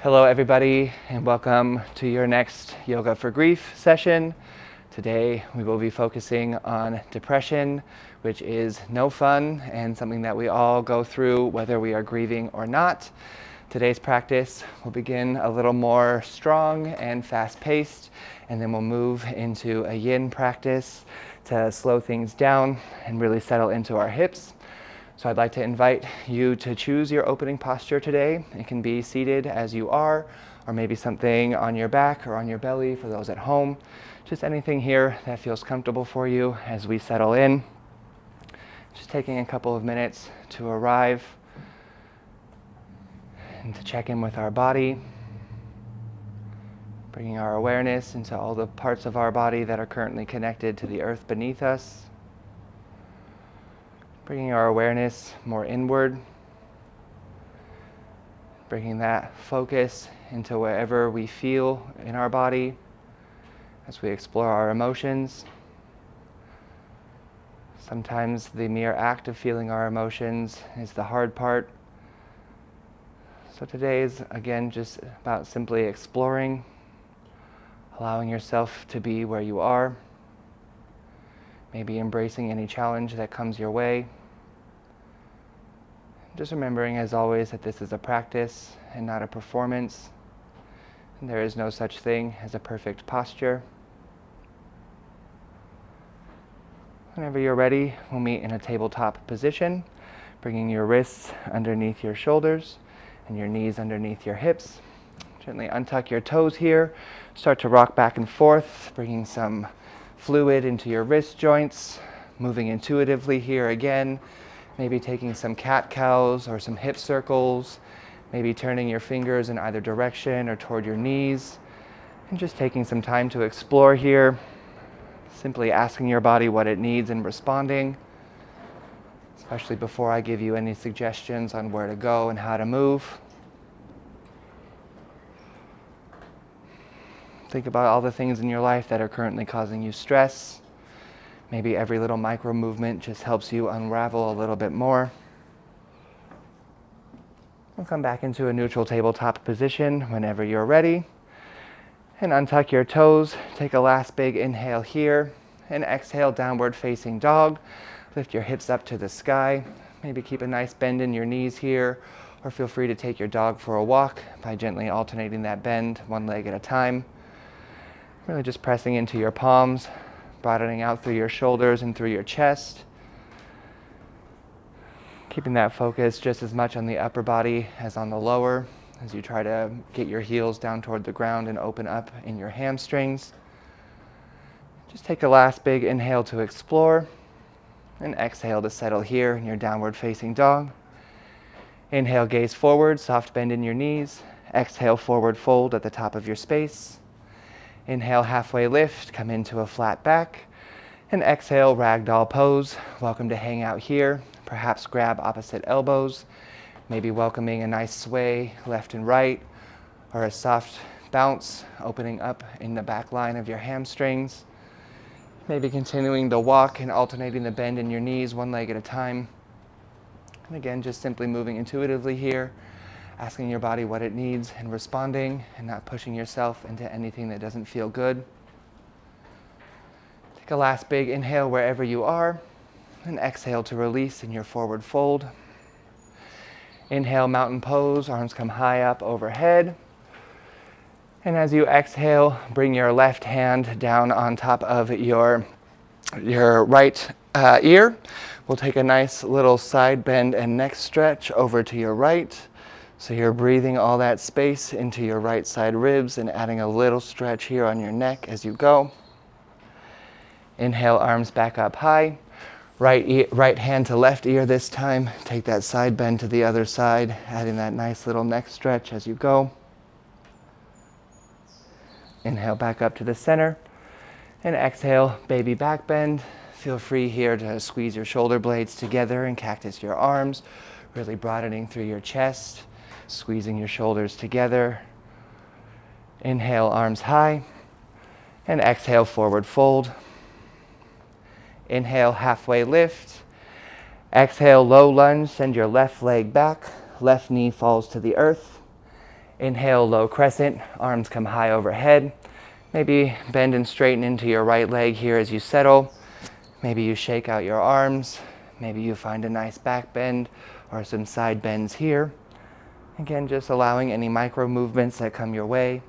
Hello everybody, and welcome to your next Yoga for Grief session. Today we will be focusing on depression, which is no fun and something that we all go through whether we are grieving or not. Today's practice will begin a little more strong and fast-paced, and then we'll move into a yin practice to slow things down and really settle into our hips. So I'd like to invite you to choose your opening posture today. It can be seated as you are, or maybe something on your back or on your belly for those at home. Just anything here that feels comfortable for you as we settle in. Just taking a couple of minutes to arrive and to check in with our body, bringing our awareness into all the parts of our body that are currently connected to the earth beneath us. Bringing our awareness more inward, bringing that focus into wherever we feel in our body as we explore our emotions. Sometimes the mere act of feeling our emotions is the hard part. So today is again just about simply exploring, allowing yourself to be where you are, maybe embracing any challenge that comes your way. Just remembering, as always, that this is a practice and not a performance. And there is no such thing as a perfect posture. Whenever you're ready, we'll meet in a tabletop position, bringing your wrists underneath your shoulders and your knees underneath your hips. Gently untuck your toes here. Start to rock back and forth, bringing some fluid into your wrist joints, moving intuitively here again. Maybe taking some cat-cows or some hip circles, maybe turning your fingers in either direction or toward your knees, and just taking some time to explore here, simply asking your body what it needs and responding, especially before I give you any suggestions on where to go and how to move. Think about all the things in your life that are currently causing you stress. Maybe every little micro movement just helps you unravel a little bit more. We'll come back into a neutral tabletop position whenever you're ready. And untuck your toes. Take a last big inhale here. And exhale, downward facing dog. Lift your hips up to the sky. Maybe keep a nice bend in your knees here. Or feel free to take your dog for a walk by gently alternating that bend one leg at a time. Really just pressing into your palms, broadening out through your shoulders and through your chest. Keeping that focus just as much on the upper body as on the lower as you try to get your heels down toward the ground and open up in your hamstrings. Just take a last big inhale to explore and exhale to settle here in your downward facing dog. Inhale, gaze forward, soft bend in your knees. Exhale, forward fold at the top of your space. Inhale, halfway lift, come into a flat back. And exhale, ragdoll pose. Welcome to hang out here. Perhaps grab opposite elbows. Maybe welcoming a nice sway left and right, or a soft bounce opening up in the back line of your hamstrings. Maybe continuing to walk and alternating the bend in your knees one leg at a time. And again, just simply moving intuitively here, asking your body what it needs and responding and not pushing yourself into anything that doesn't feel good. Take a last big inhale wherever you are and exhale to release in your forward fold. Inhale, mountain pose, arms come high up overhead. And as you exhale, bring your left hand down on top of your right ear. We'll take a nice little side bend and neck stretch over to your right. So you're breathing all that space into your right side ribs and adding a little stretch here on your neck as you go. Inhale, arms back up high. Right hand to left ear this time. Take that side bend to the other side, adding that nice little neck stretch as you go. Inhale back up to the center. And exhale, baby back bend. Feel free here to squeeze your shoulder blades together and cactus your arms, really broadening through your chest, squeezing your shoulders together. Inhale, arms high. And exhale, forward fold. Inhale, halfway lift. Exhale, low lunge, send your left leg back. Left knee falls to the earth. Inhale, low crescent, arms come high overhead. Maybe bend and straighten into your right leg here as you settle. Maybe you shake out your arms. Maybe you find a nice back bend or some side bends here. Again, just allowing any micro movements that come your way,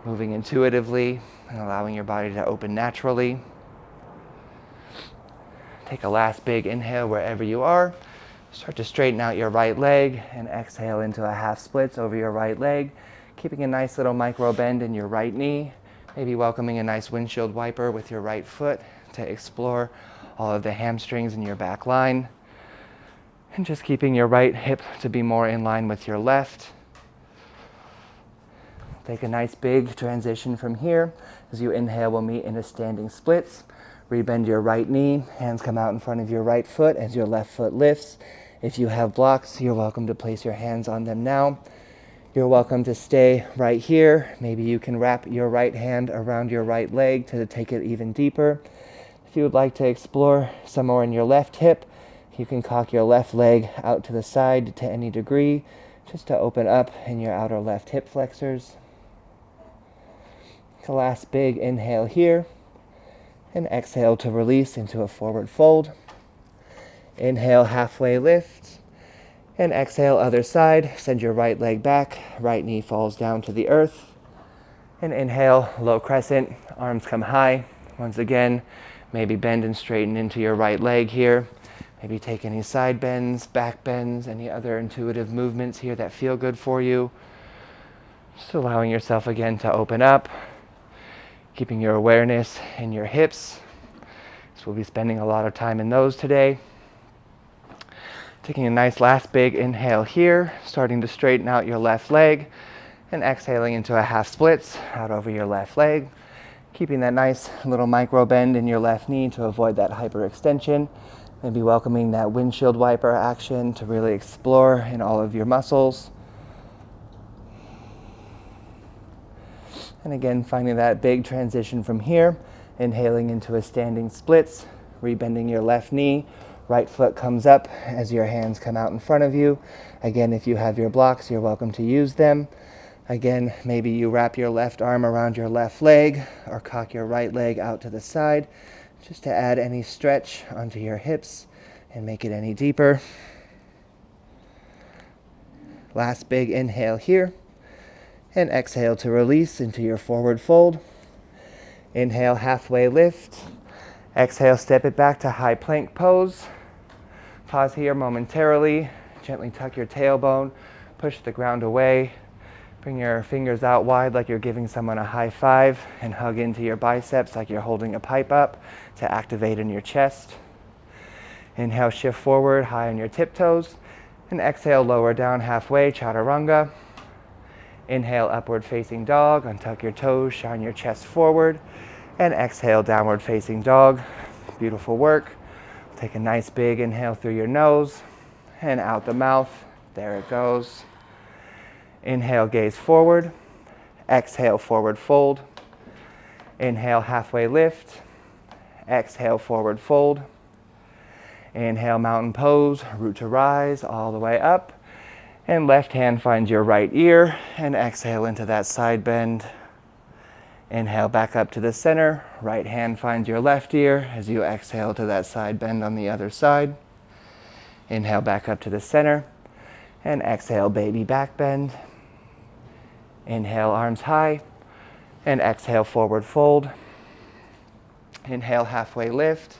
moving intuitively and allowing your body to open naturally. Take a last big inhale wherever you are. Start to straighten out your right leg and exhale into a half splits over your right leg, keeping a nice little micro bend in your right knee, maybe welcoming a nice windshield wiper with your right foot to explore all of the hamstrings in your back line. And just keeping your right hip to be more in line with your left. Take a nice big transition from here. As you inhale, we'll meet into standing splits. Rebend your right knee, hands come out in front of your right foot as your left foot lifts. If you have blocks, you're welcome to place your hands on them now. You're welcome to stay right here. Maybe you can wrap your right hand around your right leg to take it even deeper. If you would like to explore some more in your left hip, you can cock your left leg out to the side to any degree, just to open up in your outer left hip flexors. The last big inhale here, and exhale to release into a forward fold. Inhale, halfway lift, and exhale, other side. Send your right leg back, right knee falls down to the earth. And inhale, low crescent, arms come high. Once again, maybe bend and straighten into your right leg here. Maybe take any side bends, back bends, any other intuitive movements here that feel good for you. Just allowing yourself again to open up, keeping your awareness in your hips. So we'll be spending a lot of time in those today. Taking a nice last big inhale here, starting to straighten out your left leg, and exhaling into a half splits out over your left leg. Keeping that nice little micro bend in your left knee to avoid that hyperextension. Maybe welcoming that windshield wiper action to really explore in all of your muscles. And again, finding that big transition from here, inhaling into a standing splits, rebending your left knee, right foot comes up as your hands come out in front of you. Again, if you have your blocks, you're welcome to use them. Again, maybe you wrap your left arm around your left leg or cock your right leg out to the side, just to add any stretch onto your hips and make it any deeper. Last big inhale here. And exhale to release into your forward fold. Inhale, halfway lift. Exhale, step it back to high plank pose. Pause here momentarily. Gently tuck your tailbone. Push the ground away. Bring your fingers out wide like you're giving someone a high five, and hug into your biceps like you're holding a pipe up to activate in your chest. Inhale, shift forward, high on your tiptoes. And exhale, lower down halfway, chaturanga. Inhale, upward facing dog, untuck your toes, shine your chest forward, and exhale, downward facing dog. Beautiful work. Take a nice big inhale through your nose and out the mouth. There it goes. Inhale, gaze forward. Exhale, forward fold. Inhale, halfway lift. Exhale, forward fold. Inhale, mountain pose, root to rise, all the way up. And left hand finds your right ear, and exhale into that side bend. Inhale back up to the center. Right hand finds your left ear as you exhale to that side bend on the other side. Inhale back up to the center, and exhale, baby back bend. Inhale, arms high, and exhale, forward fold. Inhale, halfway lift.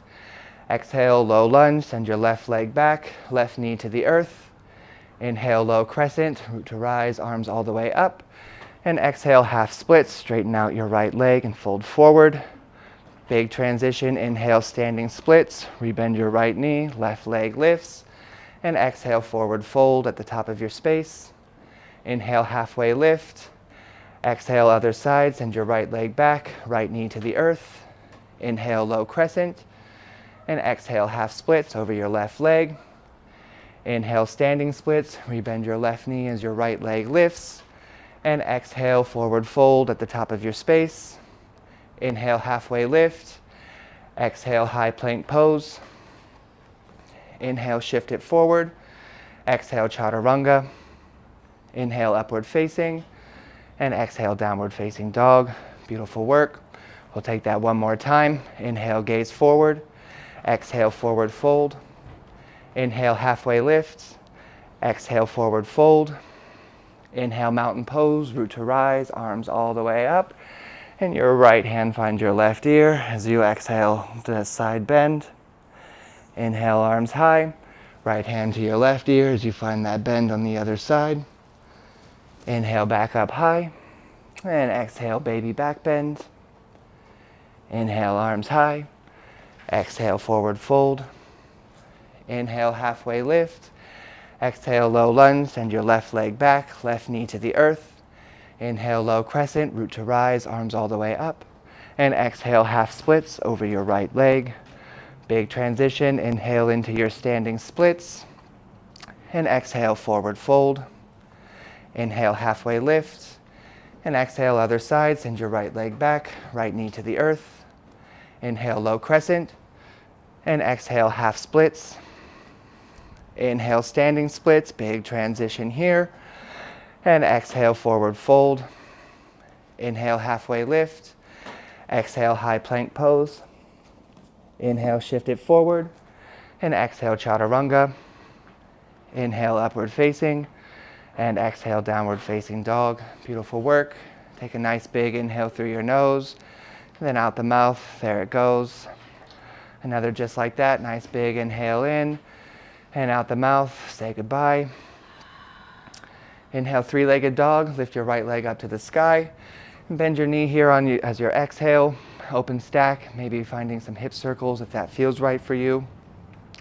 Exhale, low lunge, send your left leg back, left knee to the earth. Inhale, low crescent, root to rise, arms all the way up. And exhale, half splits, straighten out your right leg and fold forward. Big transition, inhale, standing splits, rebend your right knee, left leg lifts. And exhale, forward fold at the top of your space. Inhale, halfway lift. Exhale, other side, send your right leg back, right knee to the earth. Inhale, low crescent. And exhale, half splits over your left leg. Inhale, standing splits, rebend your left knee as your right leg lifts. And exhale, forward fold at the top of your space. Inhale, halfway lift. Exhale, high plank pose. Inhale, shift it forward. Exhale, chaturanga. Inhale, upward facing. And exhale, downward facing dog. Beautiful work. We'll take that one more time. Inhale, gaze forward. Exhale, forward fold. Inhale, halfway lift. Exhale, forward fold. Inhale, mountain pose, root to rise, arms all the way up. And your right hand finds your left ear as you exhale to side bend. Inhale, arms high. Right hand to your left ear as you find that bend on the other side. Inhale, back up high. And exhale, baby back bend. Inhale, arms high. Exhale, forward fold. Inhale, halfway lift. Exhale, low lunge, send your left leg back, left knee to the earth. Inhale, low crescent, root to rise, arms all the way up. And exhale, half splits over your right leg. Big transition, inhale into your standing splits. And exhale, forward fold. Inhale, halfway lift. And exhale, other side, send your right leg back, right knee to the earth. Inhale, low crescent. And exhale, half splits. Inhale, standing splits, big transition here. And exhale, forward fold. Inhale, halfway lift. Exhale, high plank pose. Inhale, shift it forward. And exhale, chaturanga. Inhale, upward facing. And exhale, downward facing dog. Beautiful work. Take a nice big inhale through your nose. And then out the mouth, there it goes. Another just like that, nice big inhale in. And out the mouth, say goodbye. Inhale, three-legged dog. Lift your right leg up to the sky. And bend your knee here on you as your exhale. Open stack, maybe finding some hip circles if that feels right for you.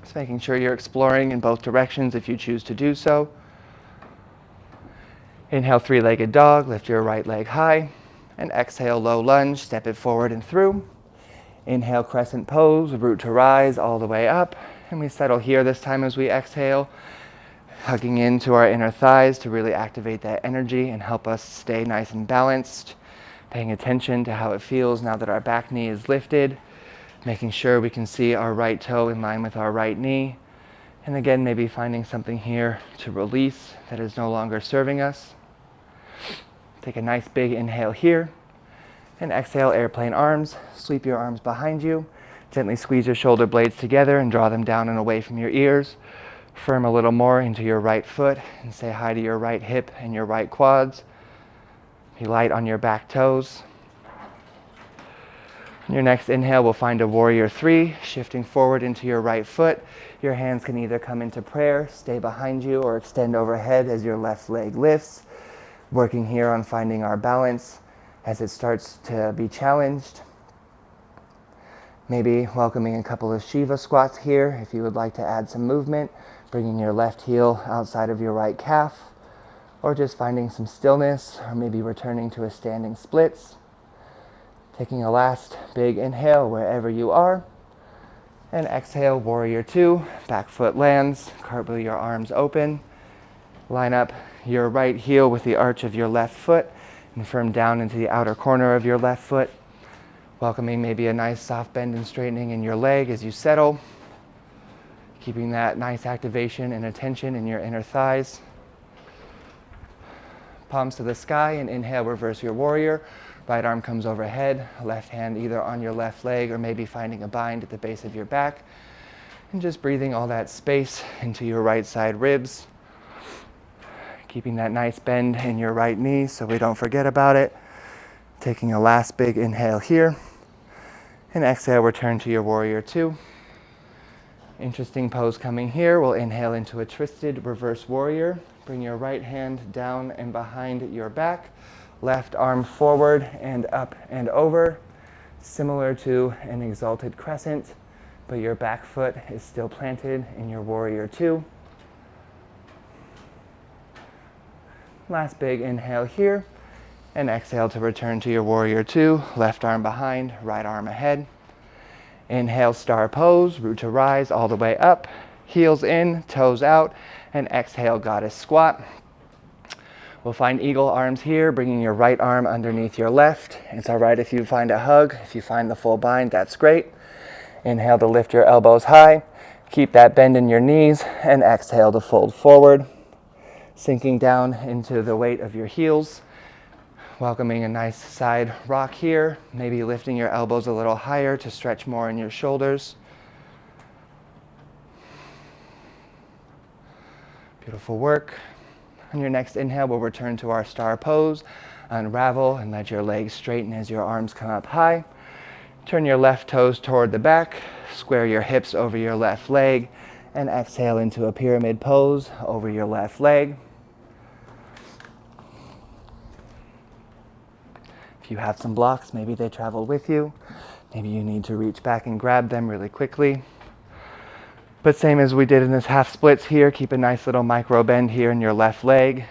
Just making sure you're exploring in both directions if you choose to do so. Inhale, three-legged dog. Lift your right leg high. And exhale, low lunge. Step it forward and through. Inhale, crescent pose, root to rise all the way up. And we settle here this time as we exhale, hugging into our inner thighs to really activate that energy and help us stay nice and balanced. Paying attention to how it feels now that our back knee is lifted. Making sure we can see our right toe in line with our right knee. And again, maybe finding something here to release that is no longer serving us. Take a nice big inhale here. And exhale, airplane arms. Sweep your arms behind you. Gently squeeze your shoulder blades together and draw them down and away from your ears. Firm a little more into your right foot and say hi to your right hip and your right quads. Be light on your back toes. On your next inhale, we'll find a warrior three, shifting forward into your right foot. Your hands can either come into prayer, stay behind you, or extend overhead as your left leg lifts. Working here on finding our balance as it starts to be challenged. Maybe welcoming a couple of Shiva squats here if you would like to add some movement, bringing your left heel outside of your right calf, or just finding some stillness, or maybe returning to a standing splits. Taking a last big inhale wherever you are, and exhale, warrior two, back foot lands, cartwheel your arms open, line up your right heel with the arch of your left foot, and firm down into the outer corner of your left foot, welcoming maybe a nice soft bend and straightening in your leg as you settle, keeping that nice activation and attention in your inner thighs. Palms to the sky, and inhale, reverse your warrior. Right arm comes overhead, left hand either on your left leg or maybe finding a bind at the base of your back. And just breathing all that space into your right side ribs. Keeping that nice bend in your right knee so we don't forget about it. Taking a last big inhale here. And exhale, return to your warrior two. Interesting pose coming here. We'll inhale into a twisted reverse warrior. Bring your right hand down and behind your back. Left arm forward and up and over. Similar to an exalted crescent, but your back foot is still planted in your warrior two. Last big inhale here, and exhale to return to your warrior two. Left arm behind, right arm ahead. Inhale, star pose, root to rise all the way up. Heels in, toes out, and exhale, goddess squat. We'll find eagle arms here, bringing your right arm underneath your left. It's all right if you find a hug. If you find the full bind, that's great. Inhale to lift your elbows high. Keep that bend in your knees, and exhale to fold forward. Sinking down into the weight of your heels. Welcoming a nice side rock here, maybe lifting your elbows a little higher to stretch more in your shoulders. Beautiful work. On your next inhale, we'll return to our star pose. Unravel and let your legs straighten as your arms come up high. Turn your left toes toward the back, square your hips over your left leg, and exhale into a pyramid pose over your left leg. If you have some blocks, maybe they travel with you. Maybe you need to reach back and grab them really quickly. But same as we did in this half splits here, keep a nice little micro bend here in your left leg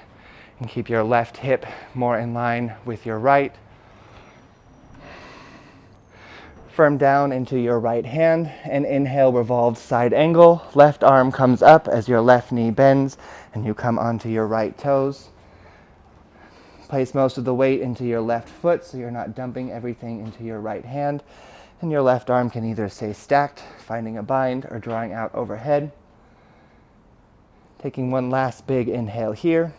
and keep your left hip more in line with your right. Firm down into your right hand and inhale, revolved side angle. Left arm comes up as your left knee bends and you come onto your right toes. Place most of the weight into your left foot so you're not dumping everything into your right hand. And your left arm can either stay stacked, finding a bind, or drawing out overhead. Taking one last big inhale here.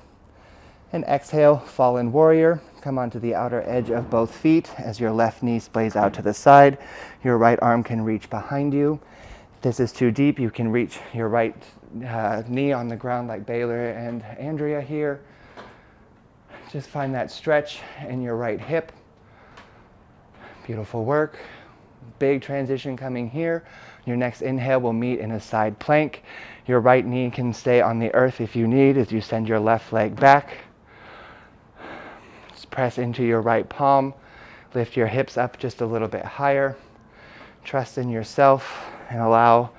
And exhale, fallen warrior. Come onto the outer edge of both feet as your left knee splays out to the side. Your right arm can reach behind you. If this is too deep, you can reach your right knee on the ground like Baylor and Andrea here. Just find that stretch in your right hip. Beautiful work. Big transition coming here. Your next inhale will meet in a side plank. Your right knee can stay on the earth if you need as you send your left leg back. Just press into your right palm. Lift your hips up just a little bit higher. Trust in yourself and allow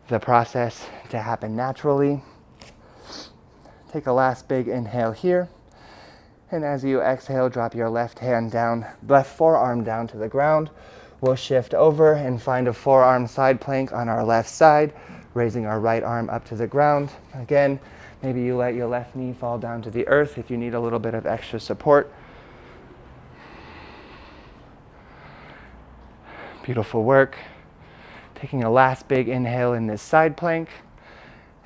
the process to happen naturally. Take a last big inhale here. And as you exhale, drop your left forearm down to the ground. We'll shift over and find a forearm side plank on our left side, raising our right arm up to the ground. Again, maybe you let your left knee fall down to the earth if you need a little bit of extra support. Beautiful work. Taking a last big inhale in this side plank,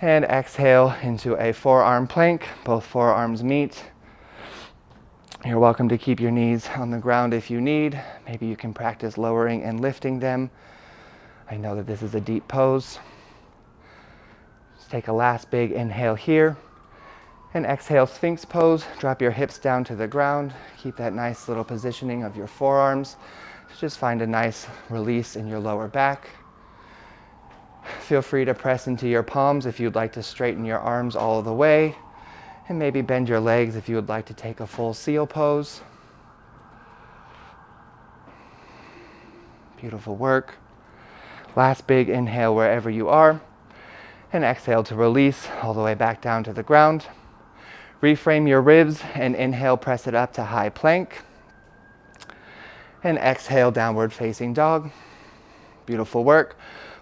and exhale into a forearm plank. Both forearms meet. You're welcome to keep your knees on the ground if you need. Maybe you can practice lowering and lifting them. I know that this is a deep pose. Just take a last big inhale here. And exhale, Sphinx pose. Drop your hips down to the ground. Keep that nice little positioning of your forearms. Just find a nice release in your lower back. Feel free to press into your palms if you'd like to straighten your arms all the way. And maybe bend your legs if you would like to take a full seal pose. Beautiful work. Last big inhale wherever you are. And exhale to release all the way back down to the ground. Reframe your ribs and inhale, press it up to high plank. And exhale, downward facing dog. Beautiful work.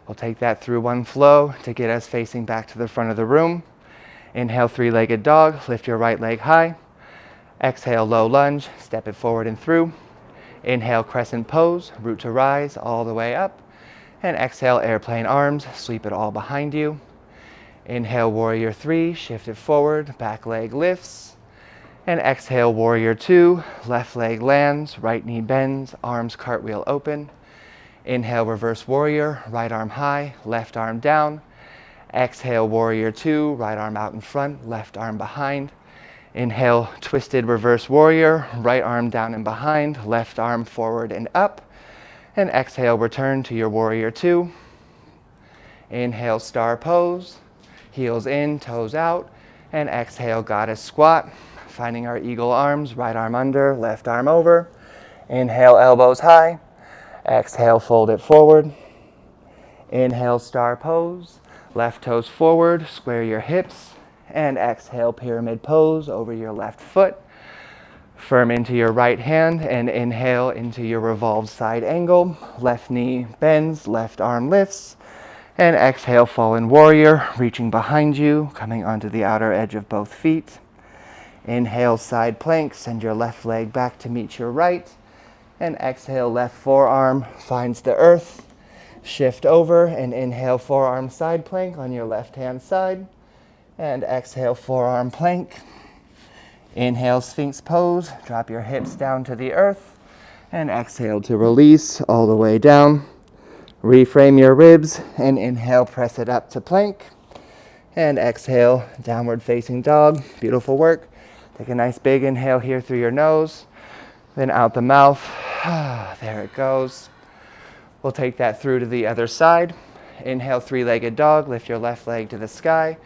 We'll take that through one flow to get us facing back to the front of the room. Inhale, three-legged dog, lift your right leg high. Exhale, low lunge, step it forward and through. Inhale, crescent pose, root to rise all the way up. And exhale, airplane arms, sweep it all behind you. Inhale, warrior three, shift it forward, back leg lifts. And exhale, warrior two, left leg lands, right knee bends, arms cartwheel open. Inhale, reverse warrior, right arm high, left arm down. Exhale, warrior two, right arm out in front, left arm behind. Inhale, twisted reverse warrior, right arm down and behind, left arm forward and up. And exhale, return to your warrior two. Inhale, star pose, heels in, toes out. And exhale, goddess squat, finding our eagle arms, right arm under, left arm over. Inhale, elbows high. Exhale, fold it forward. Inhale, star pose. Left toes forward, square your hips, and exhale, pyramid pose over your left foot. Firm into your right hand and inhale into your revolved side angle. Left knee bends, left arm lifts, and exhale, fallen warrior, reaching behind you, coming onto the outer edge of both feet. Inhale, side plank, send your left leg back to meet your right, and exhale, left forearm finds the earth. Shift over and inhale, forearm side plank on your left hand side. And exhale, forearm plank. Inhale, Sphinx pose. Drop your hips down to the earth. And exhale to release all the way down. Reframe your ribs and inhale, press it up to plank. And exhale, downward facing dog. Beautiful work. Take a nice big inhale here through your nose. Then out the mouth. There it goes. We'll take that through to the other side. Inhale, three-legged dog. Lift your left leg to the sky.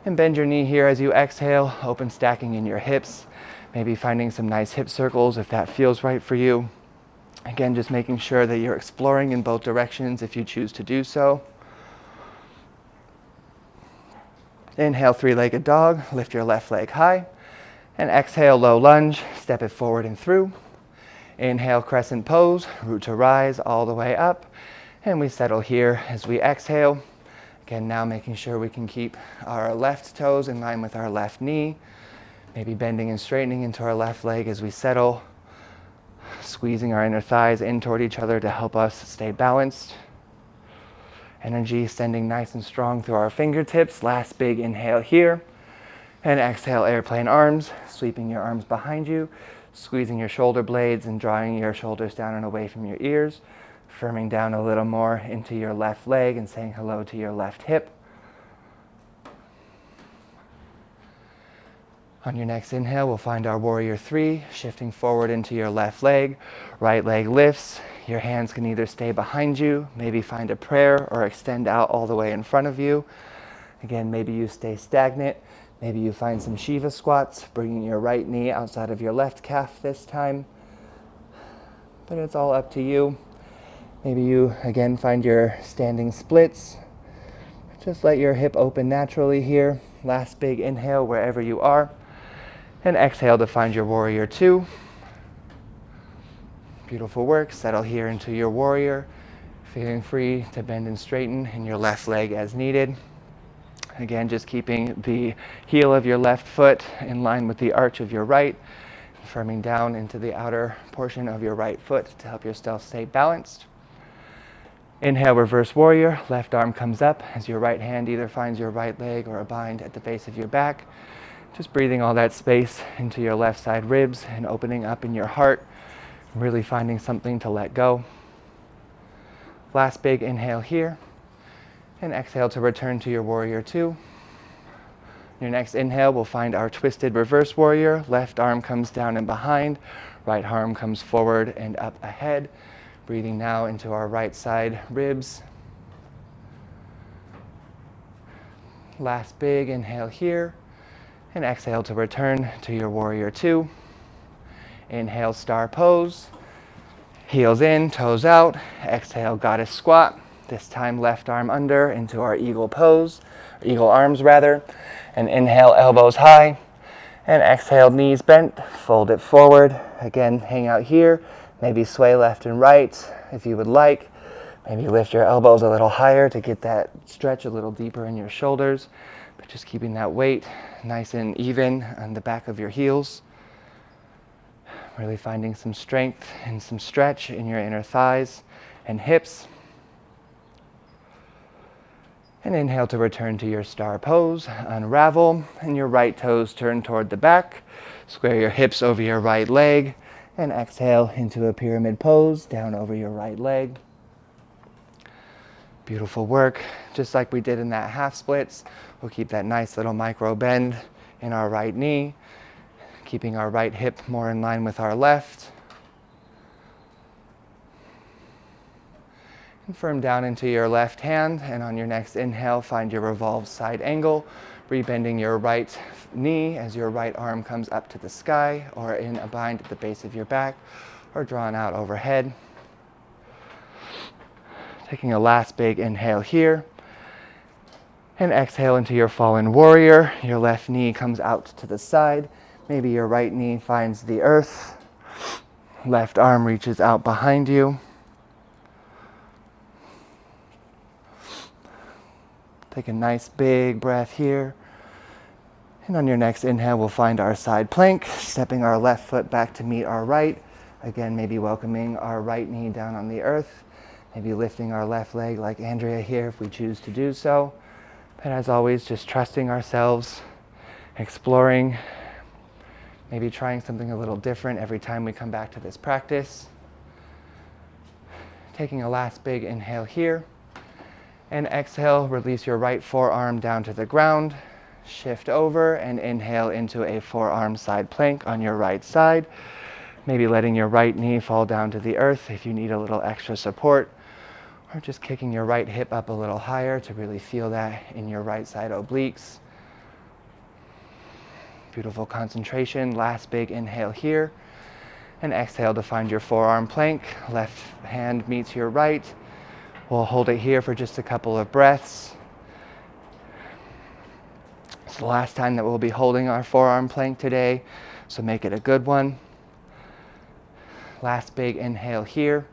And bend your knee here as you exhale. Open stacking in your hips. Maybe finding some nice hip circles if that feels right for you. Again, just making sure that you're exploring in both directions if you choose to do so. Inhale, three-legged dog. Lift your left leg high. And exhale, low lunge. Step it forward and through. Inhale, crescent pose. Root to rise all the way up. And we settle here as we exhale. Again, now making sure we can keep our left toes in line with our left knee. Maybe bending and straightening into our left leg as we settle. Squeezing our inner thighs in toward each other to help us stay balanced. Energy sending nice and strong through our fingertips. Last big inhale here. And exhale, airplane arms. Sweeping your arms behind you. Squeezing your shoulder blades and drawing your shoulders down and away from your ears. Firming down a little more into your left leg and saying hello to your left hip. On your next inhale, we'll find our warrior three, shifting forward into your left leg. Right leg lifts. Your hands can either stay behind you, maybe find a prayer, or extend out all the way in front of you. Again, maybe you stay stagnant. Maybe you find some Shiva squats, bringing your right knee outside of your left calf this time. But it's all up to you. Maybe you, again, find your standing splits. Just let your hip open naturally here. Last big inhale wherever you are. And exhale to find your warrior two. Beautiful work. Settle here into your warrior. Feeling free to bend and straighten in your left leg as needed. Again, just keeping the heel of your left foot in line with the arch of your right. Firming down into the outer portion of your right foot to help yourself stay balanced. Inhale, reverse warrior. Left arm comes up as your right hand either finds your right leg or a bind at the base of your back. Just breathing all that space into your left side ribs and opening up in your heart. Really finding something to let go. Last big inhale here. And exhale to return to your warrior two. Your next inhale, we'll find our twisted reverse warrior. Left arm comes down and behind. Right arm comes forward and up ahead. Breathing now into our right side ribs. Last big inhale here. And exhale to return to your warrior two. Inhale, star pose. Heels in, toes out. Exhale, goddess squat. This time left arm under into our eagle pose, eagle arms rather. And inhale, elbows high. And exhale, knees bent, fold it forward. Again, hang out here. Maybe sway left and right if you would like. Maybe lift your elbows a little higher to get that stretch a little deeper in your shoulders. But just keeping that weight nice and even on the back of your heels. Really finding some strength and some stretch in your inner thighs and hips. And inhale to return to your star pose. Unravel, and your right toes turn toward the back. Square your hips over your right leg. And exhale into a pyramid pose, down over your right leg. Beautiful work. Just like we did in that half splits, we'll keep that nice little micro bend in our right knee, keeping our right hip more in line with our left. And firm down into your left hand, and on your next inhale, find your revolved side angle, rebending your right knee as your right arm comes up to the sky or in a bind at the base of your back or drawn out overhead. Taking a last big inhale here. And exhale into your fallen warrior. Your left knee comes out to the side. Maybe your right knee finds the earth. Left arm reaches out behind you. Take a nice big breath here. And on your next inhale, we'll find our side plank, stepping our left foot back to meet our right. Again, maybe welcoming our right knee down on the earth. Maybe lifting our left leg like Andrea here if we choose to do so. But as always, just trusting ourselves, exploring, Maybe trying something a little different every time we come back to this practice. Taking a last big inhale here. And exhale, release your right forearm down to the ground. Shift over and inhale into a forearm side plank on your right side. Maybe letting your right knee fall down to the earth if you need a little extra support. Or just kicking your right hip up a little higher to really feel that in your right side obliques. Beautiful concentration. Last big inhale here. And exhale to find your forearm plank. Left hand meets your right. We'll hold it here for just a couple of breaths. It's the last time that we'll be holding our forearm plank today, so make it a good one. Last big inhale here.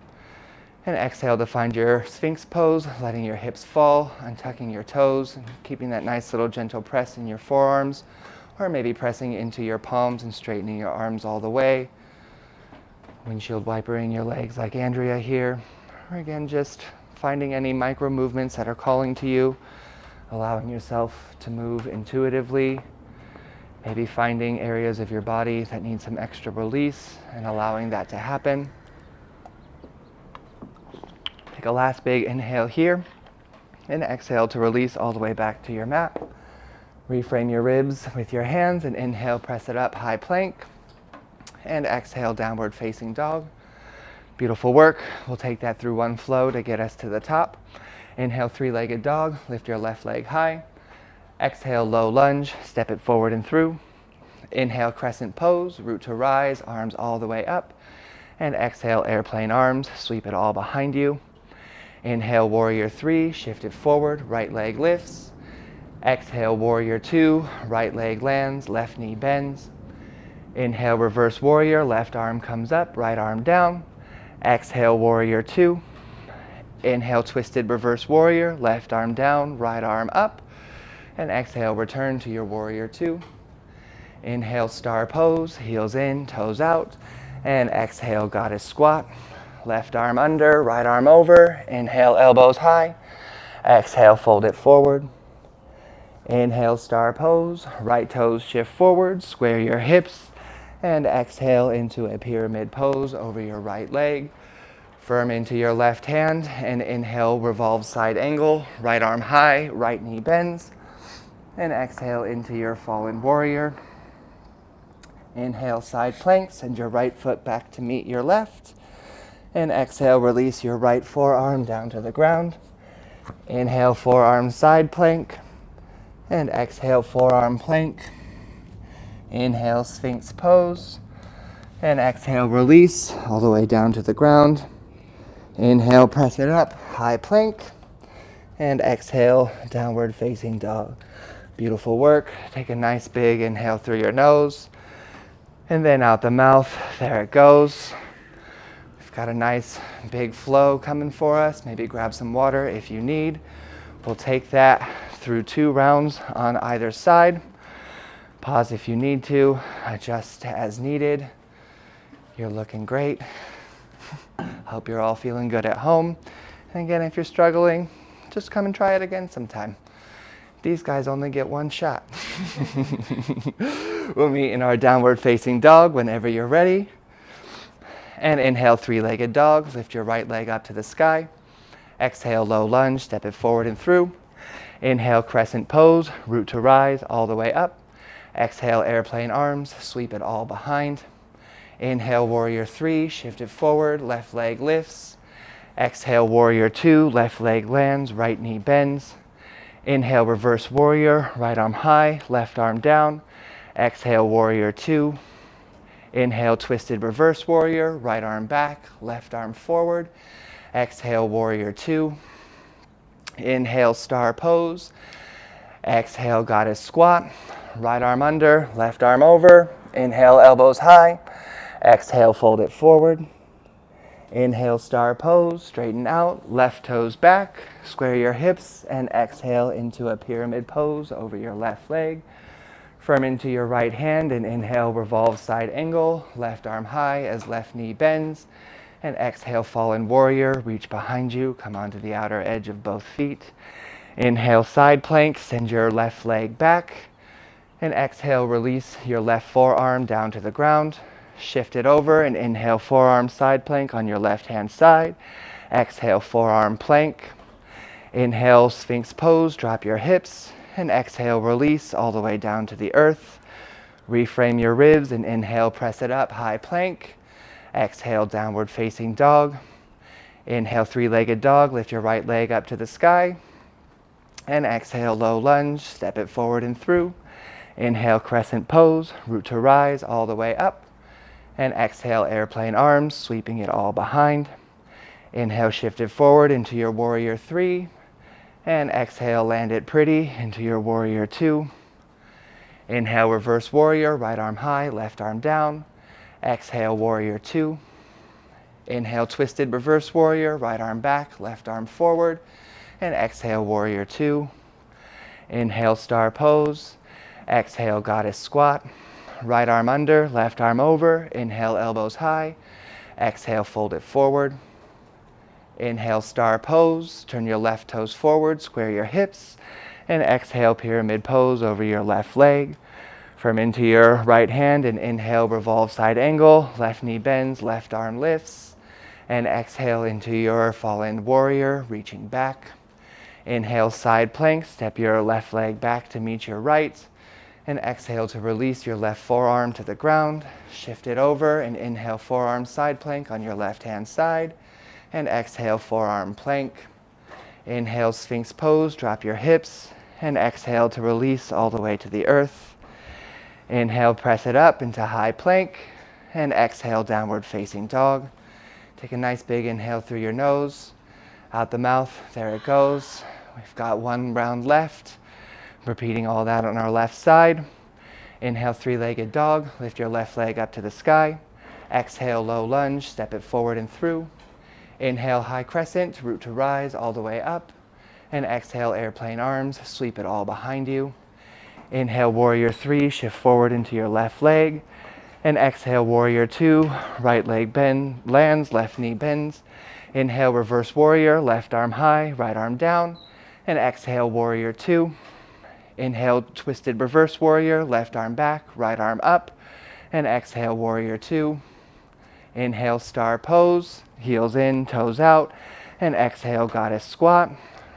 And exhale to find your Sphinx pose, letting your hips fall, untucking your toes, and keeping that nice little gentle press in your forearms, or maybe pressing into your palms and straightening your arms all the way. Windshield wipering your legs like Andrea here. Or again, just finding any micro movements that are calling to you, allowing yourself to move intuitively, maybe finding areas of your body that need some extra release and allowing that to happen. Take a last big inhale here and exhale to release all the way back to your mat. Reframe your ribs with your hands and inhale, press it up, high plank, and exhale, downward facing dog. Beautiful work. We'll take that through one flow to get us to the top. Inhale, three-legged dog. Lift your left leg high. Exhale, low lunge. Step it forward and through. Inhale, crescent pose. Root to rise. Arms all the way up. And exhale, airplane arms. Sweep it all behind you. Inhale, warrior three. Shift it forward. Right leg lifts. Exhale, warrior two. Right leg lands. Left knee bends. Inhale, reverse warrior. Left arm comes up. Right arm down. Exhale, warrior two. Inhale, twisted reverse warrior, left arm down, right arm up. And exhale, return to your warrior two. Inhale, star pose, heels in, toes out. And exhale, goddess squat. Left arm under, right arm over. Inhale, elbows high. Exhale, fold it forward. Inhale, star pose, right toes shift forward, square your hips. And exhale into a pyramid pose over your right leg. Firm into your left hand and inhale, revolve side angle, right arm high, right knee bends. And exhale into your fallen warrior. Inhale, side plank, send your right foot back to meet your left. And exhale, release your right forearm down to the ground. Inhale, forearm side plank. And exhale, forearm plank. Inhale, Sphinx pose, and exhale, release all the way down to the ground. Inhale, press it up, high plank, and exhale, downward facing dog. Beautiful work. Take a nice big inhale through your nose, and then out the mouth, there it goes. We've got a nice big flow coming for us. Maybe grab some water if you need. We'll take that through 2 rounds on either side. Pause if you need to, adjust as needed. You're looking great. Hope you're all feeling good at home. And again, if you're struggling, just come and try it again sometime. These guys only get 1 shot. We'll meet in our downward facing dog whenever you're ready. And inhale, three-legged dog. Lift your right leg up to the sky. Exhale, low lunge, step it forward and through. Inhale, crescent pose, root to rise all the way up. Exhale, airplane arms, sweep it all behind. Inhale, warrior three, shift it forward, left leg lifts. Exhale, warrior two, left leg lands, right knee bends. Inhale, reverse warrior, right arm high, left arm down. Exhale, warrior two. Inhale, twisted reverse warrior, right arm back, left arm forward. Exhale, warrior two. Inhale, star pose. Exhale, goddess squat. Right arm under, left arm over. Inhale, elbows high. Exhale, fold it forward. Inhale, star pose, straighten out, left toes back, square your hips, and exhale into a pyramid pose over your left leg. Firm into your right hand and inhale, revolve side angle, left arm high as left knee bends. And exhale, fallen warrior, reach behind you, come onto the outer edge of both feet. Inhale, side plank, send your left leg back. And exhale, release your left forearm down to the ground. Shift it over and inhale, forearm side plank on your left hand side. Exhale, forearm plank. Inhale, Sphinx pose, drop your hips. And exhale, release all the way down to the earth. Reframe your ribs and inhale, press it up, high plank. Exhale, downward facing dog. Inhale, three-legged dog, lift your right leg up to the sky. And exhale, low lunge, step it forward and through. Inhale, crescent pose, root to rise all the way up. And exhale, airplane arms, sweeping it all behind. Inhale, shift it forward into your warrior three. And exhale, land it pretty into your warrior two. Inhale, reverse warrior, right arm high, left arm down. Exhale, warrior two. Inhale, twisted reverse warrior, right arm back, left arm forward. And exhale, warrior two. Inhale, star pose. Exhale, goddess squat. Right arm under, left arm over. Inhale, elbows high. Exhale, fold it forward. Inhale, star pose. Turn your left toes forward, square your hips. And exhale, pyramid pose over your left leg. Firm into your right hand and inhale, revolve side angle. Left knee bends, left arm lifts. And exhale into your fallen warrior, reaching back. Inhale, side plank. Step your left leg back to meet your right. And exhale to release your left forearm to the ground. Shift it over and inhale, forearm side plank on your left hand side. And exhale, forearm plank. Inhale, Sphinx pose, drop your hips. And exhale to release all the way to the earth. Inhale, press it up into high plank. And exhale, downward facing dog. Take a nice big inhale through your nose. Out the mouth, there it goes. We've got one round left. Repeating all that on our left side. Inhale, three-legged dog. Lift your left leg up to the sky. Exhale, low lunge. Step it forward and through. Inhale, high crescent. Root to rise all the way up. And exhale, airplane arms. Sweep it all behind you. Inhale, warrior three. Shift forward into your left leg. And exhale, warrior two. Right leg bend, lands. Left knee bends. Inhale, reverse warrior. Left arm high. Right arm down. And exhale, warrior two. Inhale, twisted reverse warrior, left arm back, right arm up. And exhale, warrior two. Inhale, star pose, heels in, toes out. And exhale, goddess squat.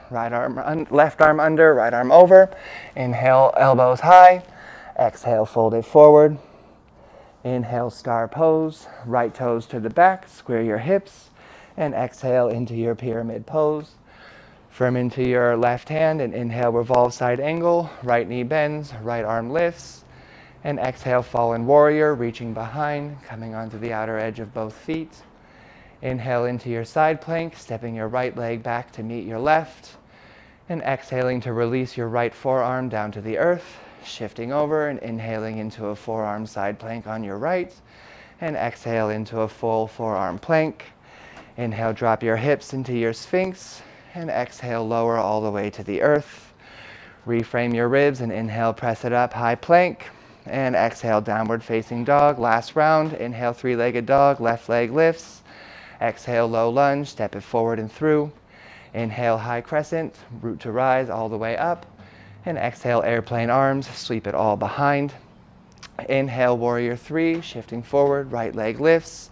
Left arm under, right arm over. Inhale, elbows high. Exhale, fold it forward. Inhale, star pose, right toes to the back, square your hips. And exhale into your pyramid pose. Firm into your left hand and inhale, revolve side angle. Right knee bends, right arm lifts. And exhale, fallen warrior, reaching behind, coming onto the outer edge of both feet. Inhale into your side plank, stepping your right leg back to meet your left. And exhaling to release your right forearm down to the earth. Shifting over and inhaling into a forearm side plank on your right. And exhale into a full forearm plank. Inhale, drop your hips into your Sphinx. And exhale, lower all the way to the earth. Reframe your ribs and inhale, press it up, high plank. And exhale, downward facing dog. Last round. Inhale, three-legged dog, left leg lifts. Exhale, low lunge, step it forward and through. Inhale, high crescent, root to rise all the way up. And exhale, airplane arms, sweep it all behind. Inhale, warrior three, shifting forward, right leg lifts.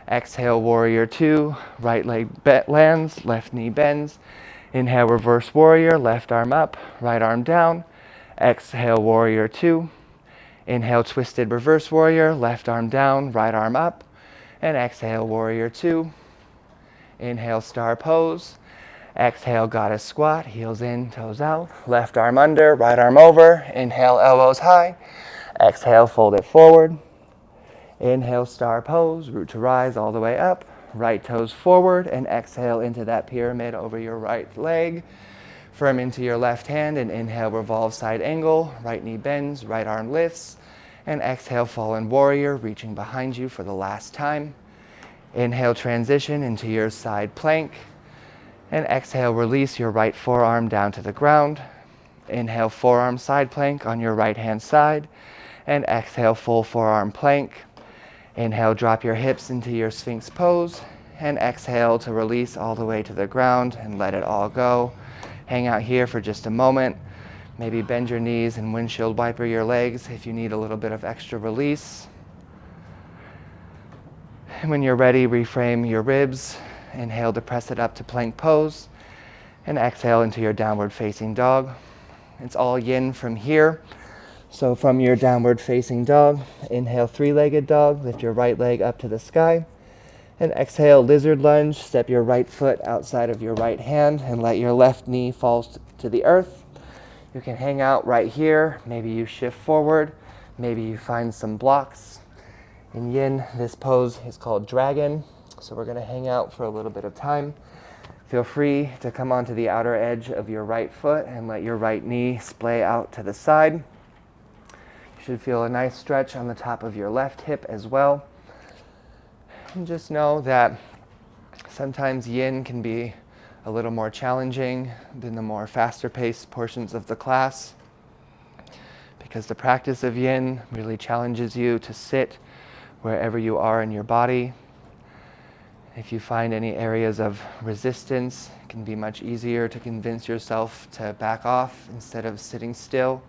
Exhale, warrior two, right leg lands, left knee bends. Inhale, reverse warrior, left arm up, right arm down. Exhale, warrior two. Inhale, twisted reverse warrior, left arm down, right arm up. And exhale, warrior two. Inhale, star pose. Exhale, goddess squat, heels in, toes out. Left arm under, right arm over. Inhale, elbows high. Exhale, fold it forward. Inhale, star pose, root to rise all the way up. Right toes forward and exhale into that pyramid over your right leg. Firm into your left hand and inhale, revolve side angle. Right knee bends, right arm lifts. And exhale, fallen warrior, reaching behind you for the last time. Inhale, transition into your side plank. And exhale, release your right forearm down to the ground. Inhale, forearm side plank on your right hand side. And exhale, full forearm plank. Inhale, drop your hips into your Sphinx pose. And exhale to release all the way to the ground and let it all go. Hang out here for just a moment. Maybe bend your knees and windshield wiper your legs if you need a little bit of extra release. And when you're ready, reframe your ribs. Inhale to press it up to plank pose, and exhale into your downward facing dog. It's all yin from here. So from your downward facing dog, inhale three-legged dog, lift your right leg up to the sky, and exhale lizard lunge. Step your right foot outside of your right hand and let your left knee fall to the earth. You can hang out right here. Maybe you shift forward. Maybe you find some blocks. In yin, this pose is called dragon. So we're going to hang out for a little bit of time. Feel free to come onto the outer edge of your right foot and let your right knee splay out to the side. You should feel a nice stretch on the top of your left hip as well. And just know that sometimes yin can be a little more challenging than the more faster paced portions of the class, because the practice of yin really challenges you to sit wherever you are in your body. If you find any areas of resistance, it can be much easier to convince yourself to back off instead of sitting still.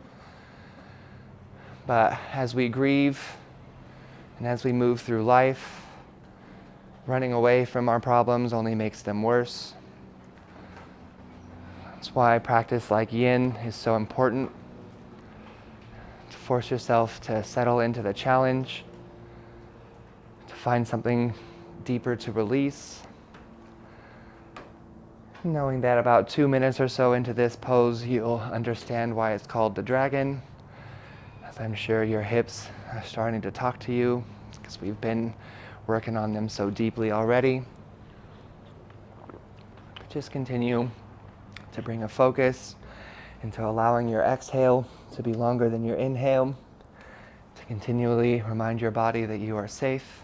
But as we grieve and as we move through life, running away from our problems only makes them worse. That's why practice like yin is so important. To force yourself to settle into the challenge, to find something deeper to release. Knowing that about 2 minutes or so into this pose, you'll understand why it's called the dragon. As I'm sure your hips are starting to talk to you, because we've been working on them so deeply already. Just continue to bring a focus into allowing your exhale to be longer than your inhale, to continually remind your body that you are safe,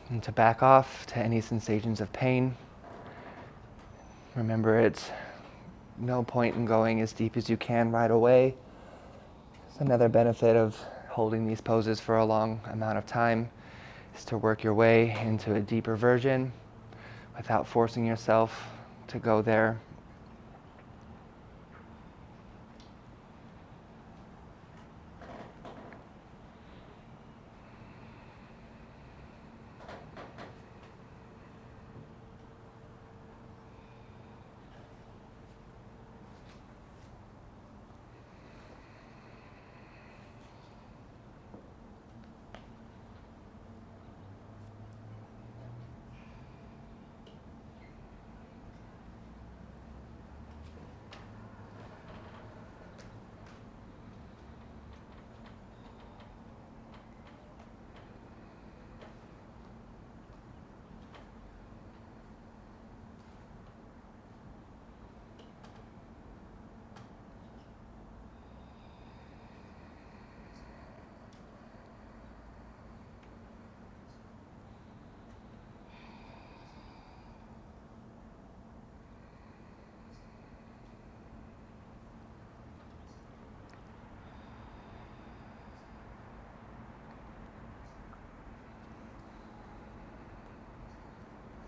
and to back off to any sensations of pain. Remember, it's no point in going as deep as you can right away. It's another benefit of holding these poses for a long amount of time is to work your way into a deeper version without forcing yourself to go there.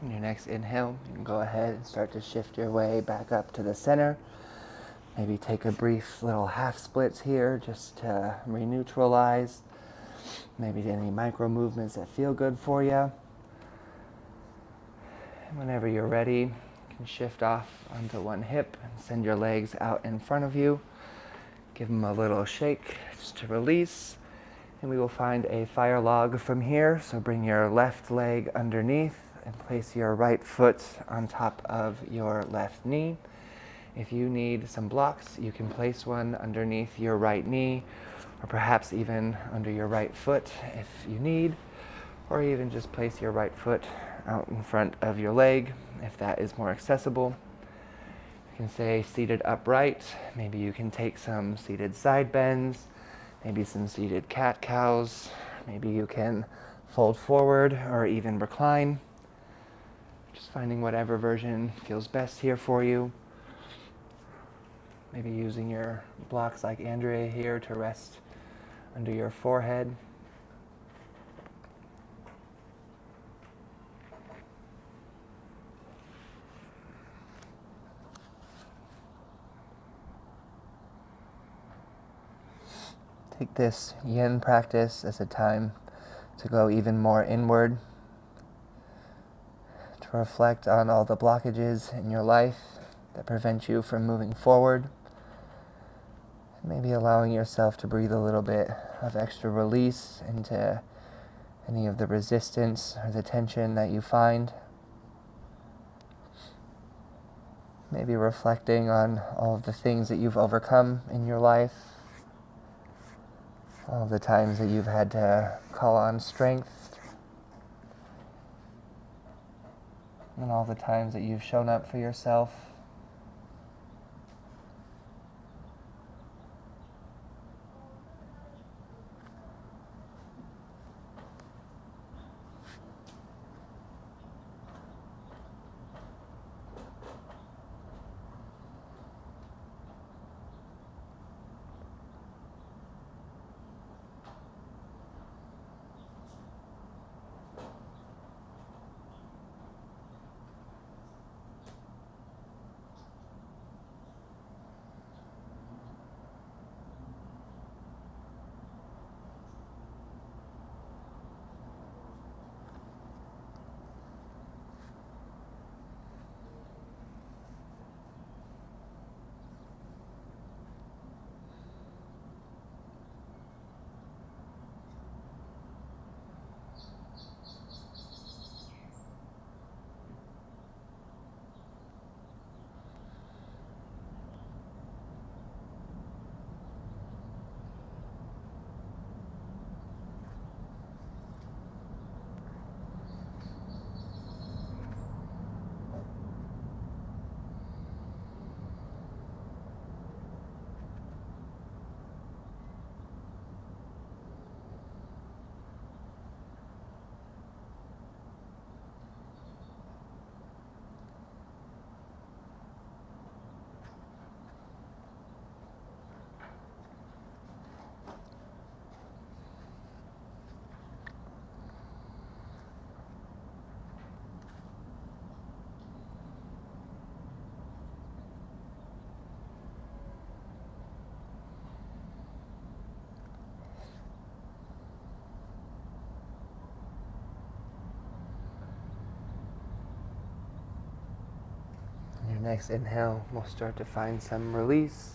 On your next inhale, you can go ahead and start to shift your way back up to the center. Maybe take a brief little half splits here just to re-neutralize. Maybe any micro movements that feel good for you. And whenever you're ready, you can shift off onto one hip and send your legs out in front of you. Give them a little shake just to release. And we will find a fire log from here. So bring your left leg underneath and place your right foot on top of your left knee. If you need some blocks, you can place one underneath your right knee, or perhaps even under your right foot if you need, or even just place your right foot out in front of your leg if that is more accessible. You can stay seated upright. Maybe you can take some seated side bends, maybe some seated cat-cows. Maybe you can fold forward or even recline. Just finding whatever version feels best here for you. Maybe using your blocks like Andrea here to rest under your forehead. Take this yin practice as a time to go even more inward, to reflect on all the blockages in your life that prevent you from moving forward. Maybe allowing yourself to breathe a little bit of extra release into any of the resistance or the tension that you find. Maybe reflecting on all of the things that you've overcome in your life, all of the times that you've had to call on strength, and all the times that you've shown up for yourself. Your next inhale will start to find some release,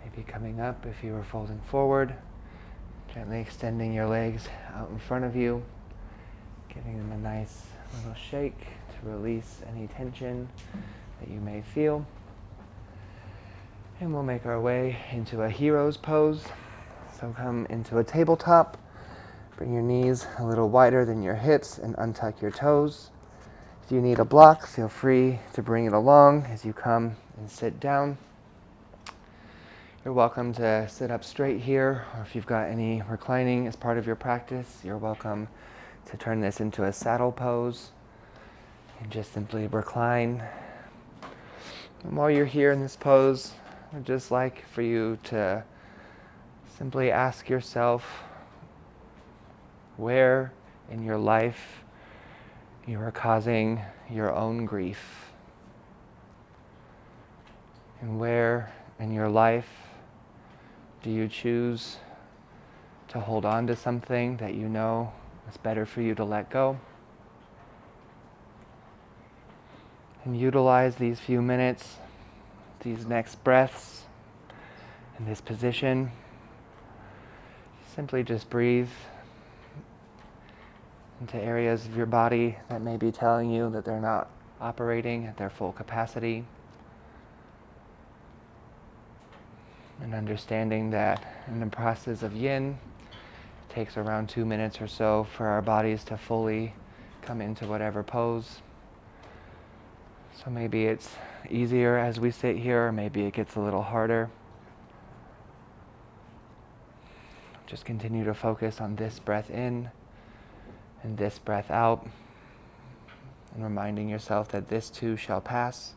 maybe coming up if you were folding forward, gently extending your legs out in front of you, giving them a nice little shake to release any tension that you may feel. And we'll make our way into a hero's pose. So come into a tabletop, bring your knees a little wider than your hips and untuck your toes. If you need a block, feel free to bring it along as you come and sit down. You're welcome to sit up straight here, or if you've got any reclining as part of your practice, you're welcome to turn this into a saddle pose and just simply recline. And while you're here in this pose, I'd just like for you to simply ask yourself where in your life you are causing your own grief, and where in your life do you choose to hold on to something that you know is better for you to let go. And utilize these few minutes, these next breaths, in this position. Simply just breathe into areas of your body that may be telling you that they're not operating at their full capacity. And understanding that in the process of yin, it takes around 2 minutes or so for our bodies to fully come into whatever pose. So maybe it's easier as we sit here, or maybe it gets a little harder. Just continue to focus on this breath in and this breath out, and reminding yourself that this too shall pass.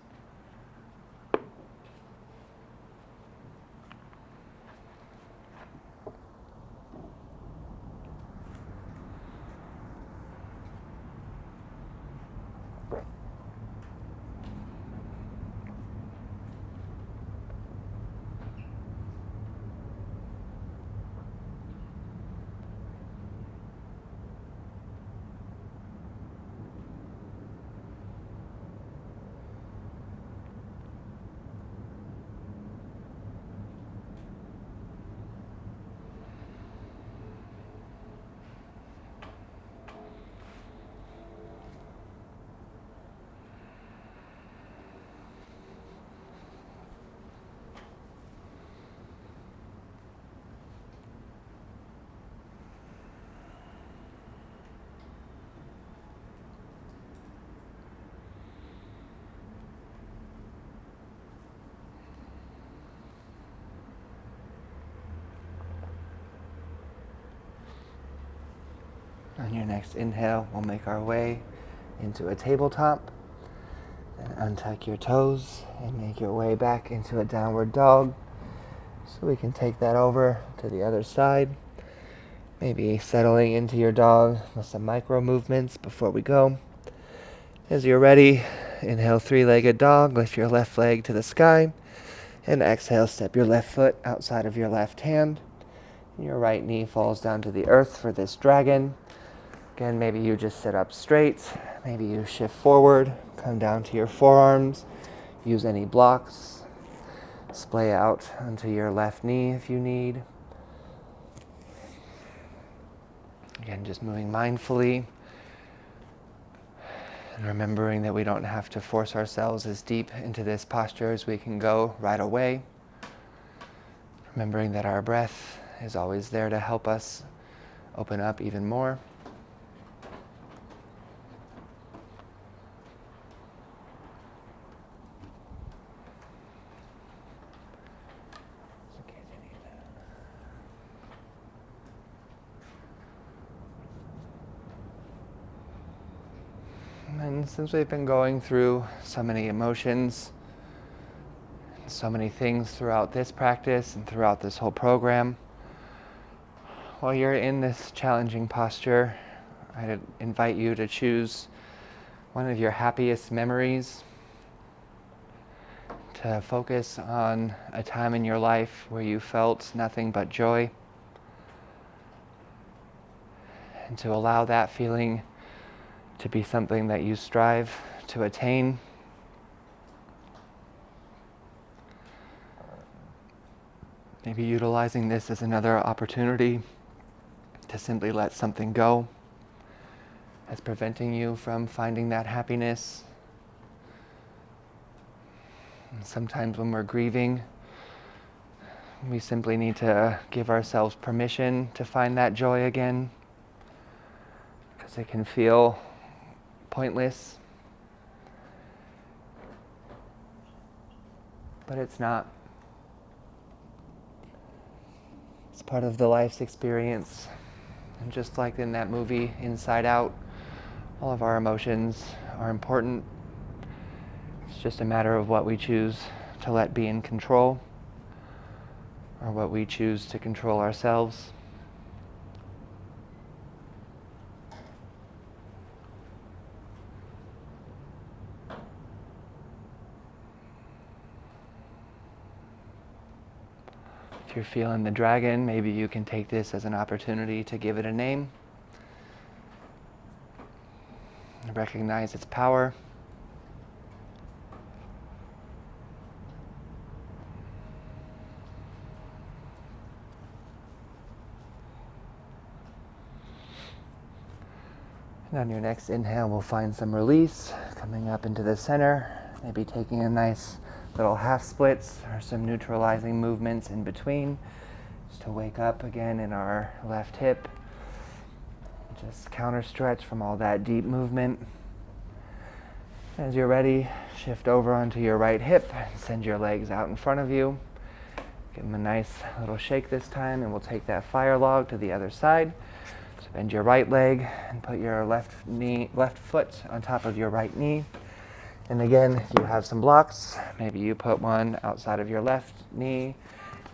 On your next inhale, we'll make our way into a tabletop. Then untuck your toes and make your way back into a downward dog. So we can take that over to the other side. Maybe settling into your dog with some micro movements before we go. As you're ready, inhale, three-legged dog. Lift your left leg to the sky. And exhale, step your left foot outside of your left hand. Your right knee falls down to the earth for this dragon. Again, maybe you just sit up straight. Maybe you shift forward, come down to your forearms. Use any blocks. Splay out onto your left knee if you need. Again, just moving mindfully. And remembering that we don't have to force ourselves as deep into this posture as we can go right away. Remembering that our breath is always there to help us open up even more. And since we've been going through so many emotions, so many things throughout this practice and throughout this whole program, while you're in this challenging posture, I'd invite you to choose one of your happiest memories, to focus on a time in your life where you felt nothing but joy, and to allow that feeling to be something that you strive to attain. Maybe utilizing this as another opportunity to simply let something go that's preventing you from finding that happiness. And sometimes when we're grieving, we simply need to give ourselves permission to find that joy again, because it can feel pointless, but it's not. It's part of the life's experience. And just like in that movie, Inside Out, all of our emotions are important. It's just a matter of what we choose to let be in control, or what we choose to control ourselves. If you're feeling the dragon, maybe you can take this as an opportunity to give it a name. Recognize its power. And on your next inhale, we'll find some release, coming up into the center, maybe taking a nice little half splits or some neutralizing movements in between, just to wake up again in our left hip. Just counter stretch from all that deep movement. As you're ready, shift over onto your right hip and send your legs out in front of you. Give them a nice little shake this time, and we'll take that fire log to the other side. So bend your right leg and put your left foot on top of your right knee. And again, if you have some blocks, maybe you put one outside of your left knee.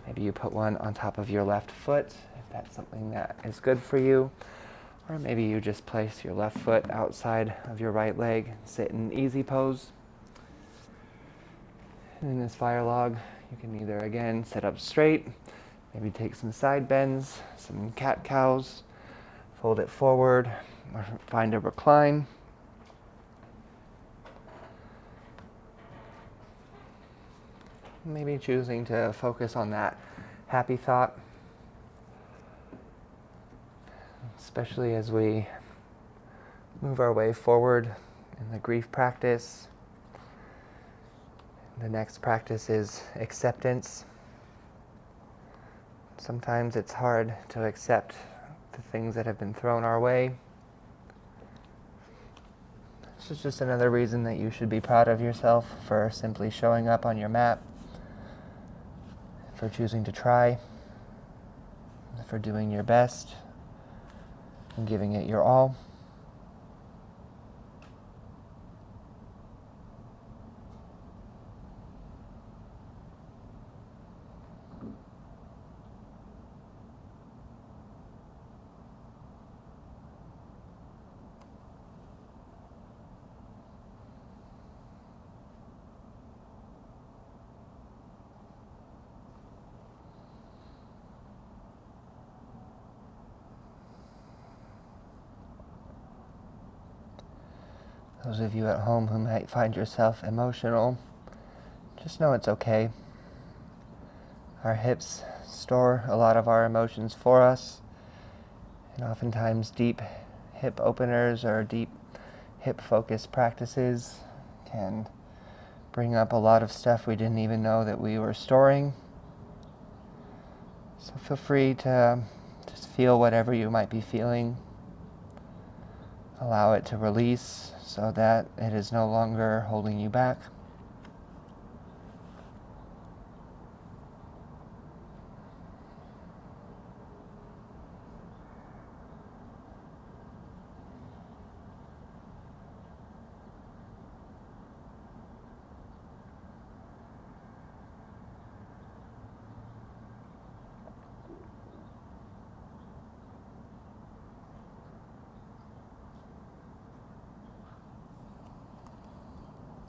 Maybe you put one on top of your left foot, if that's something that is good for you. Or maybe you just place your left foot outside of your right leg, sit in easy pose. And in this fire log, you can either, again, sit up straight, maybe take some side bends, some cat-cows, fold it forward, or find a recline. Maybe choosing to focus on that happy thought, especially as we move our way forward in the grief practice. The next practice is acceptance. Sometimes it's hard to accept the things that have been thrown our way. This is just another reason that you should be proud of yourself for simply showing up on your mat, for choosing to try, for doing your best. and giving it your all. Those of you at home who might find yourself emotional, just know it's okay. Our hips store a lot of our emotions for us, and oftentimes deep hip openers or deep hip focused practices can bring up a lot of stuff we didn't even know that we were storing. So feel free to just feel whatever you might be feeling. Allow it to release so that it is no longer holding you back.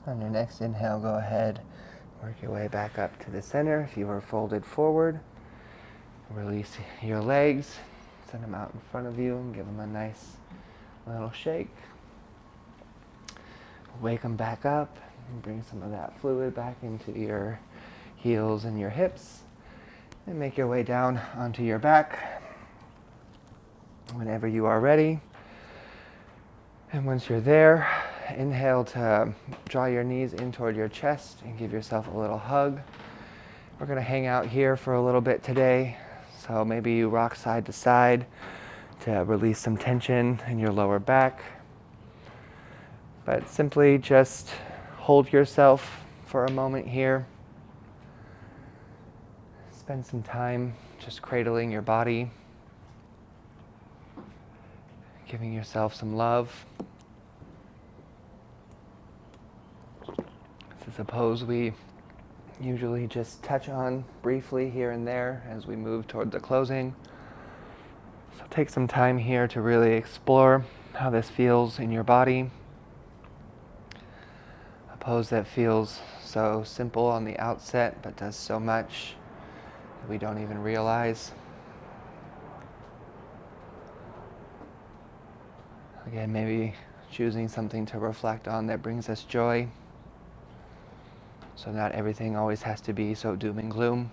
On your next inhale, go ahead, work your way back up to the center. If you were folded forward, release your legs, send them out in front of you and give them a nice little shake. Wake them back up and bring some of that fluid back into your heels and your hips. And make your way down onto your back whenever you are ready. And once you're there, inhale to draw your knees in toward your chest and give yourself a little hug. We're going to hang out here for a little bit today. So maybe you rock side to side to release some tension in your lower back. But simply just hold yourself for a moment here. Spend some time just cradling your body, giving yourself some love. This is a pose we usually just touch on briefly here and there as we move toward the closing. So take some time here to really explore how this feels in your body. A pose that feels so simple on the outset but does so much that we don't even realize. Again, maybe choosing something to reflect on that brings us joy. So not everything always has to be so doom and gloom.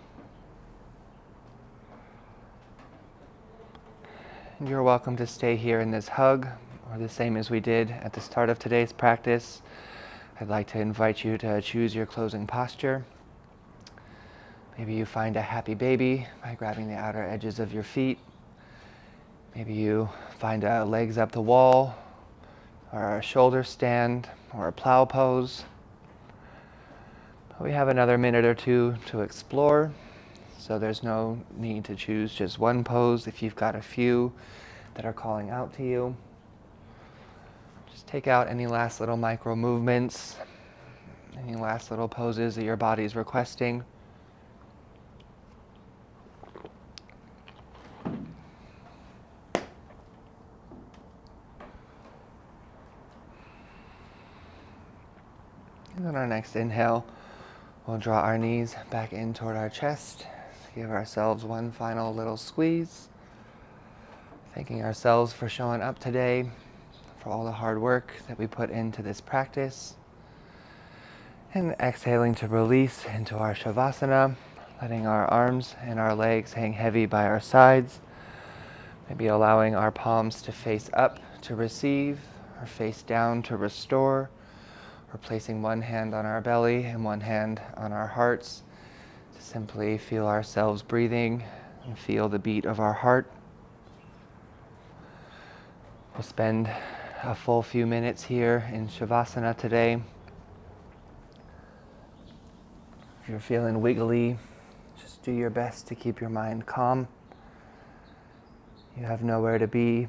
And you're welcome to stay here in this hug, or the same as we did at the start of today's practice. I'd like to invite you to choose your closing posture. Maybe you find a happy baby by grabbing the outer edges of your feet. Maybe you find a legs up the wall, or a shoulder stand, or a plow pose. We have another minute or two to explore, so there's no need to choose just one pose if you've got a few that are calling out to you. Just take out any last little micro movements, any last little poses that your body's requesting. And on our next inhale, we'll draw our knees back in toward our chest. Give ourselves one final little squeeze. Thanking ourselves for showing up today, for all the hard work that we put into this practice. And exhaling to release into our Shavasana, letting our arms and our legs hang heavy by our sides. Maybe allowing our palms to face up to receive, or face down to restore. Or placing one hand on our belly and one hand on our hearts to simply feel ourselves breathing and feel the beat of our heart. We'll spend a full few minutes here in Shavasana today. If you're feeling wiggly, just do your best to keep your mind calm. You have nowhere to be.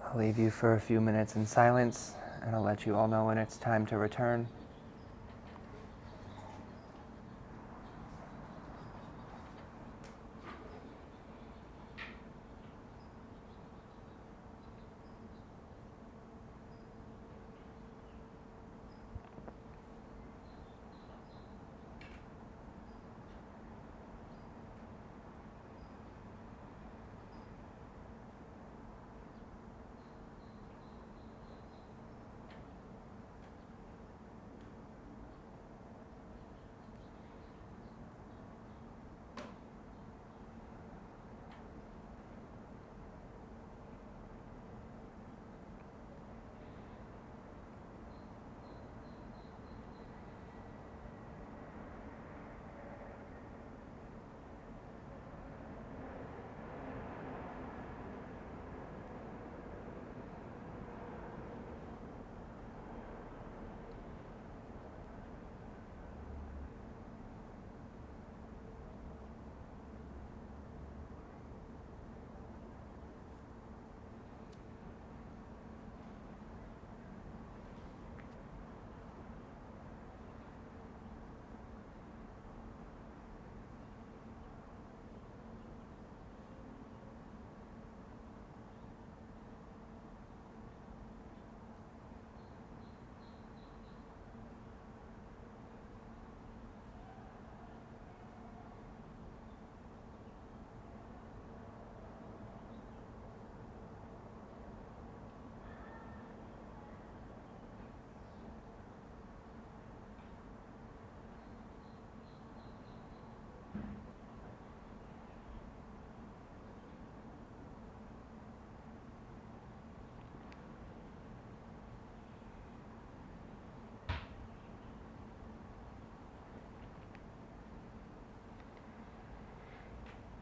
I'll leave you for a few minutes in silence, and I'll let you all know when it's time to return.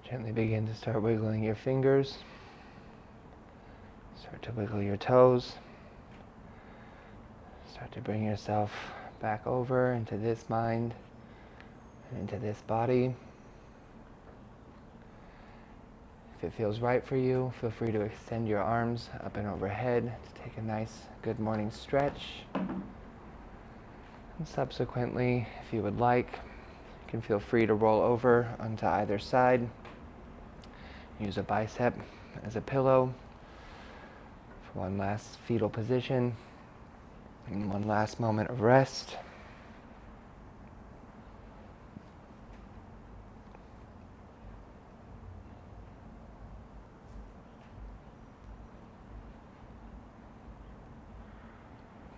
Gently begin to start wiggling your fingers. Start to wiggle your toes. Start to bring yourself back over into this mind and into this body. If it feels right for you, feel free to extend your arms up and overhead to take a nice good morning stretch. And subsequently, if you would like, you can feel free to roll over onto either side. Use a bicep as a pillow for one last fetal position and one last moment of rest.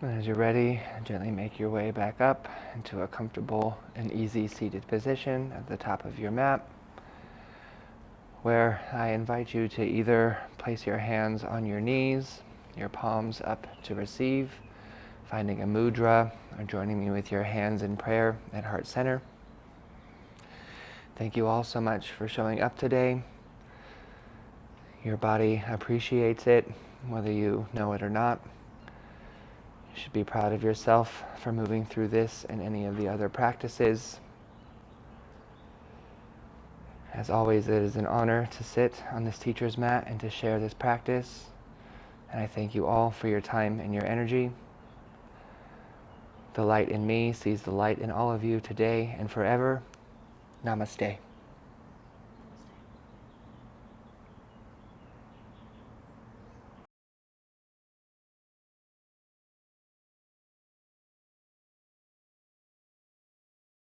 And as you're ready, gently make your way back up into a comfortable and easy seated position at the top of your mat, where I invite you to either place your hands on your knees, your palms up to receive, finding a mudra, or joining me with your hands in prayer at heart center. Thank you all so much for showing up today. Your body appreciates it, whether you know it or not. You should be proud of yourself for moving through this and any of the other practices. As always, it is an honor to sit on this teacher's mat and to share this practice. And I thank you all for your time and your energy. The light in me sees the light in all of you today and forever. Namaste.